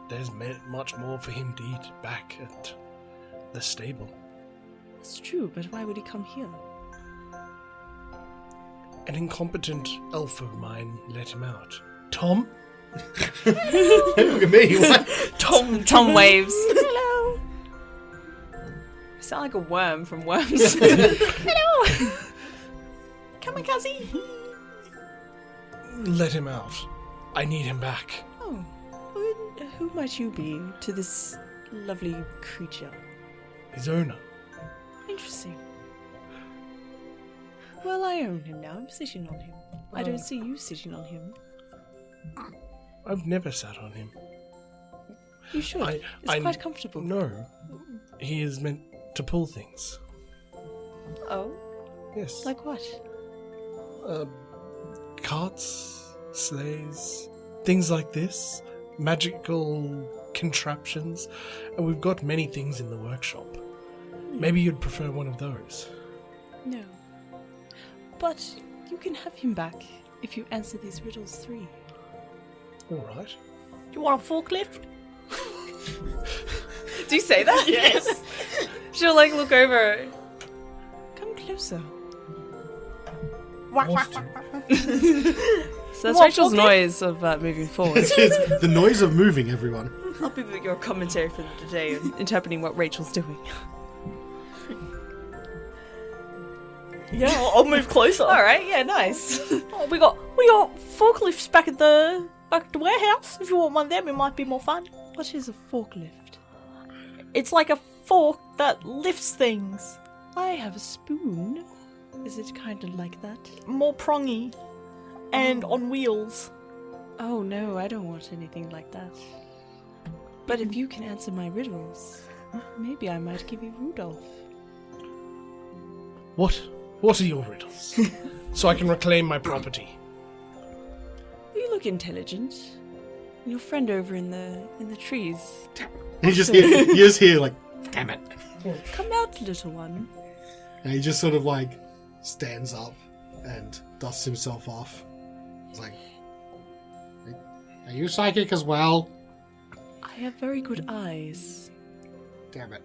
There's much more for him to eat back at the stable.
That's true, but why would he come here?
An incompetent elf of mine let him out. Tom?
Look at me. What?
Tom waves. Hello. I sound like a worm from Worms. Hello. Kamikaze.
Let him out. I need him back.
Oh, who might you be to this lovely creature?
His owner.
Interesting. Well, I own him now. I'm sitting on him. I don't see you sitting on him.
I've never sat on him.
You should. It's quite comfortable.
No. He is meant to pull things.
Oh?
Yes.
Like what?
Carts, sleighs, things like this. Magical contraptions. And we've got many things in the workshop. Maybe you'd prefer one of those.
No. But you can have him back if you answer these riddles 3.
Alright.
Do you want a forklift?
Do you say that?
Yes.
She'll look over. Come closer. So that's Rachel's noise of moving forward.
It's the noise of moving, everyone.
I'll be your commentary for today and interpreting what Rachel's doing.
Yeah, I'll move closer.
All right, yeah, nice.
Oh, we got forklifts back at the warehouse. If you want one of them, it might be more fun.
What is a forklift?
It's like a fork that lifts things.
I have a spoon. Is it kind of like that?
More prongy. And on wheels.
Oh no, I don't want anything like that. But if you can answer my riddles, maybe I might give you Rudolph.
What are your riddles? So I can reclaim my property.
You look intelligent. Your friend over in the trees.
You just hear like, damn it.
Come out, little one.
And he just sort of stands up and dusts himself off. He's like, are you psychic as well?
I have very good eyes.
Damn it.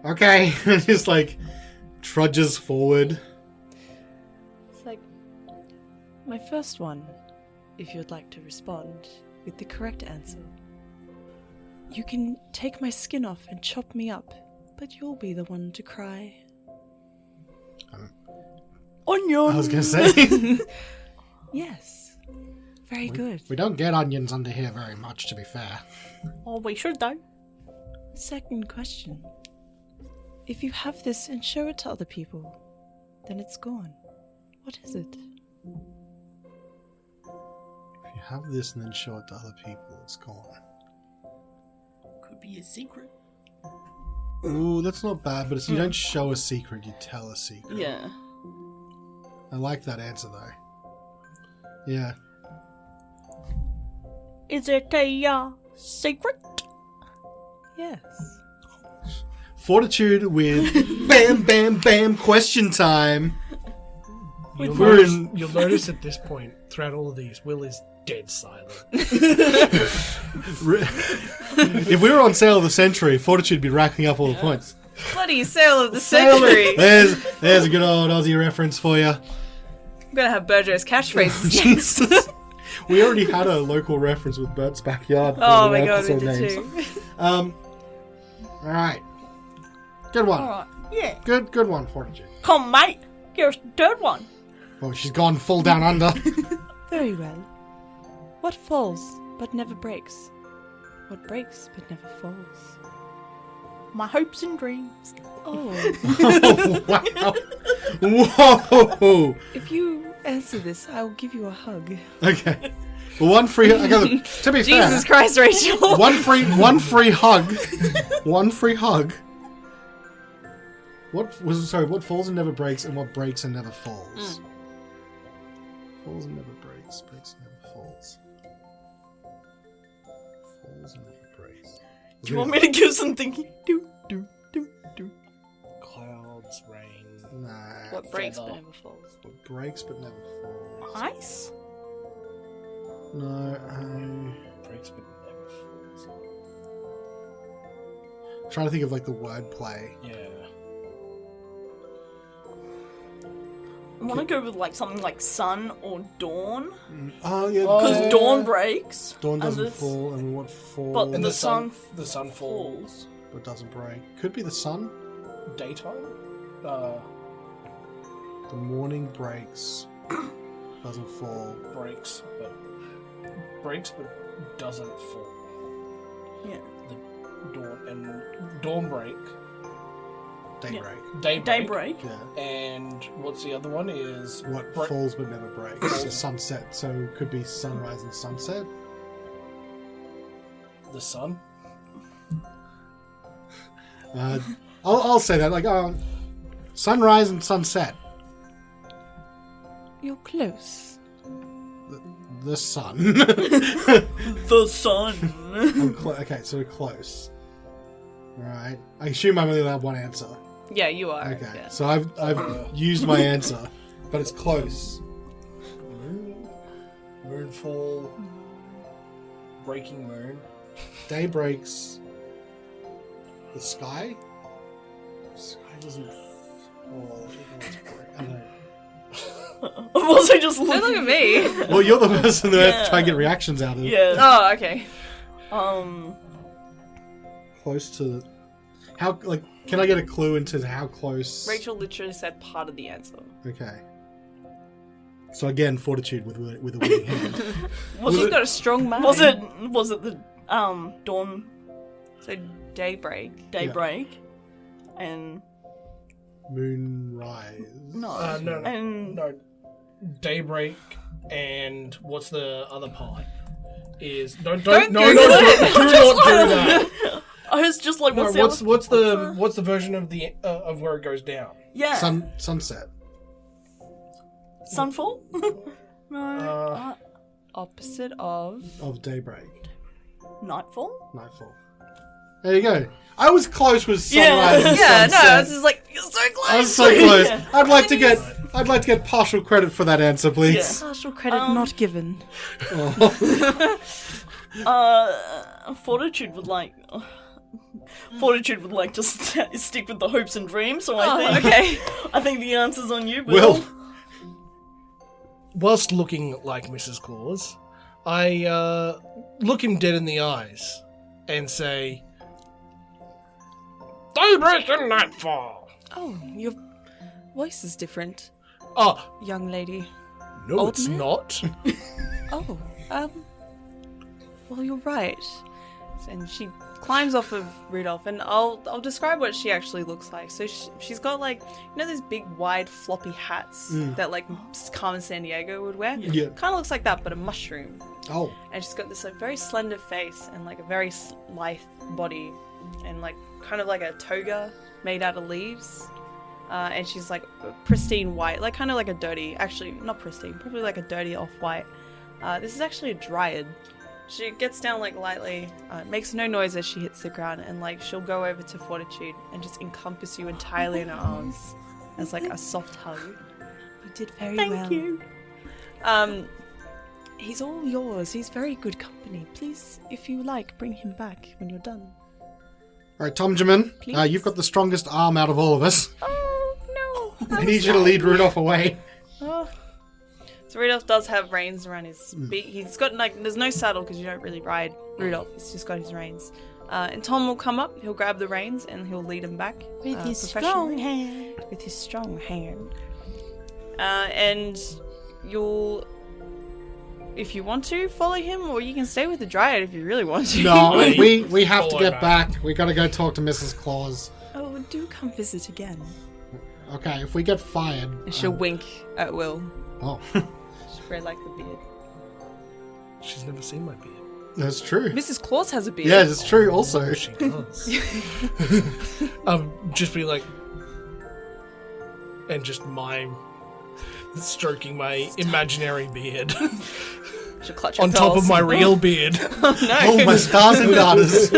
Okay. And just trudges forward.
It's my first one, if you'd like to respond with the correct answer. You can take my skin off and chop me up, but you'll be the one to cry.
Onion!
I was going to say.
Yes. Very good.
We don't get onions under here very much, to be fair.
Oh, we should though.
Second question. If you have this and show it to other people, then it's gone. What is it?
If you have this and then show it to other people, it's gone.
Could be a secret.
Ooh, that's not bad, but if you don't show a secret, you tell a secret.
Yeah.
I like that answer, though. Yeah.
Is it a secret?
Yes.
Fortitude with bam, bam, bam, question time.
You'll notice at this point, throughout all of these, Will is dead silent.
If we were on Sale of the Century, Fortitude would be racking up all the points.
Bloody Sale of the Century!
There's a good old Aussie reference for you.
I'm gonna have Berjo's catchphrases next.
We already had a local reference with Bert's Backyard.
Oh my god, we did too.
Alright. Good one.
Alright. Yeah.
Good one, Fortitude.
Come, mate. Here's the third one.
Oh, she's gone full down under.
Very well. What falls but never breaks? What breaks but never falls?
My hopes and dreams.
Oh,
Oh, wow. Whoa.
if you answer this, I will give you a hug.
Okay. Well, one free. Okay, to be
Jesus
fair,
Christ, Rachel!
one free hug. One free hug. What falls and never breaks, and what breaks and never falls? Falls and never breaks, breaks and never falls. Falls and never breaks.
Do you want me to give some thinking? Do.
Clouds, rain.
Nah.
What breaks but
Feather.
never falls?
What breaks but never falls?
Ice?
No.
Breaks but never falls.
Trying to think of like the word play.
Yeah.
I want to go with like something like sun or dawn.
Oh yeah.
Because dawn breaks.
Dawn
and
doesn't
the-
fall, and what falls
But
And
the sun
the sun falls.
but doesn't break. Could be the sun.
Daytime.
The morning breaks, doesn't fall.
Breaks but doesn't fall.
Yeah.
The dawn break.
Daybreak.
Daybreak.
Yeah.
And what's the other one? Is
What
break-
falls but never breaks? The sunset. So it could be sunrise and sunset.
the sun.
I'll say that like sunrise and sunset.
You're close.
The sun.
The sun.
Okay, so we're close. Right. I assume I'm only allowed one answer.
Yeah, you are.
Okay.
Yeah.
So I've used my answer, but it's close.
Moonfall. Breaking moon.
Day breaks. The sky. Sky doesn't fall. I don't know.
I'm also just
Don't look
looking.
at me.
Well, you're the person that have to
Yeah.
try and get reactions out of.
Yeah.
Oh, okay.
Close to. How like? Can I get a clue into how close?
Rachel literally said part of the answer.
Okay. So again, fortitude with a winning hand.
She's got a strong mind.
Was it the dawn
So daybreak.
daybreak and
Moonrise.
no
No.
and
No. Daybreak and what's the other part? Is don't
Don't
no
Google
no
it.
do not do that.
I was just like
No,
what's the other-
what's the version of the of where it goes down?
yeah
Sunset.
sunfall no
Opposite of.
Of daybreak.
nightfall
Nightfall. There you go. I was close with
Yeah.
sunrise and
Yeah,
sunset.
no, it's just like you're so close.
I was so close.
Yeah.
I'd like to get partial credit for that answer, please.
Partial credit not given.
Fortitude would like to stick with the hopes and dreams, so I
Oh,
think
okay.
I think the answer's on you, Will.
Will.
Whilst looking like Mrs. Claus, I look him dead in the eyes and say, "Daybreak and nightfall."
Oh, your voice is different,
Oh,
young lady.
no,
Old
it's
man?
not.
Oh, well, you're right. And she climbs off of Rudolph, and I'll describe what she actually looks like. So she's got like, you know, those big wide floppy hats that like Carmen Sandiego would wear.
Yeah.
Kind of looks like that, but a mushroom.
Oh.
And she's got this like very slender face and like a very lithe body, and like kind of like a toga made out of leaves. And she's like pristine white, like kind of like a dirty, actually not pristine, probably like a dirty off-white. This is actually a dryad. She gets down like lightly, makes no noise as she hits the ground, and like she'll go over to Fortitude and just encompass you entirely in her arms as like a soft hug. You did very well.
Thank you.
He's all yours. He's very good company. Please, if you like, bring him back when you're done.
All right, Tom Jimin,
Please.
you've got the strongest arm out of all of us.
Oh no!
I need you to lead Rudolph away.
Oh. So Rudolph does have reins around his beak. He's got like, there's no saddle because you don't really ride Rudolph. He's just got his reins. And Tom will come up, he'll grab the reins, and he'll lead him back.
With his strong hand.
With his strong hand. And you'll, if you want to, follow him, or you can stay with the Dryad if you really want to.
No, we have to
Follow
get
back.
back. We gotta go talk to Mrs. Claus.
Oh, do come visit again.
Okay, if we get fired...
And she'll wink at Will.
Oh,
She's very like the beard.
She's never seen my beard.
that's true.
Mrs. Claus has a beard.
Yeah, it's true also.
She does. Just be like, and just mime, stroking my imaginary beard
She'll clutch her
on top of
pearls.
my real beard.
Oh, my stars and garters.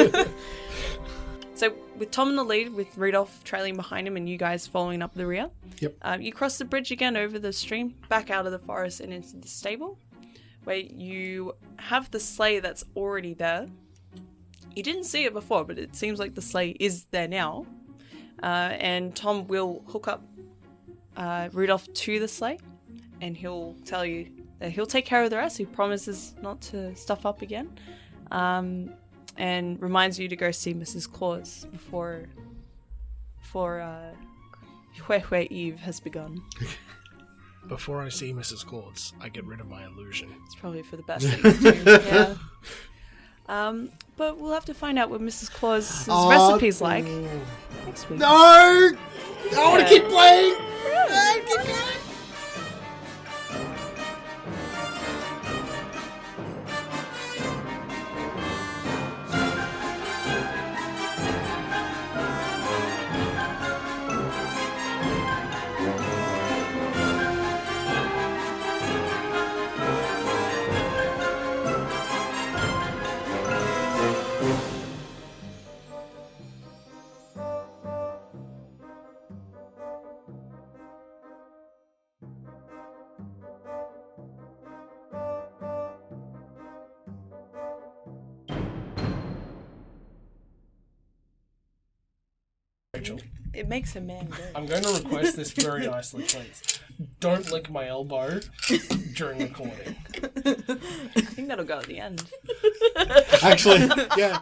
So with Tom in the lead, with Rudolph trailing behind him and you guys following up the rear,
Yep.
You cross the bridge again over the stream, back out of the forest and into the stable, where you have the sleigh that's already there. You didn't see it before, but it seems like the sleigh is there now. And Tom will hook up Rudolph to the sleigh, and he'll tell you that he'll take care of the rest. He promises not to stuff up again. And reminds you to go see Mrs. Claus before Huehue Eve has begun.
Before I see Mrs. Claus, I get rid of my illusion.
It's probably for the best thing to do. Yeah. But we'll have to find out what Mrs. Claus's recipe's like next week.
No! I want to keep playing!
Rachel,
It makes a man go.
I'm going to request this very nicely, please. Don't lick my elbow during recording.
I think that'll go at the end.
Actually, yeah.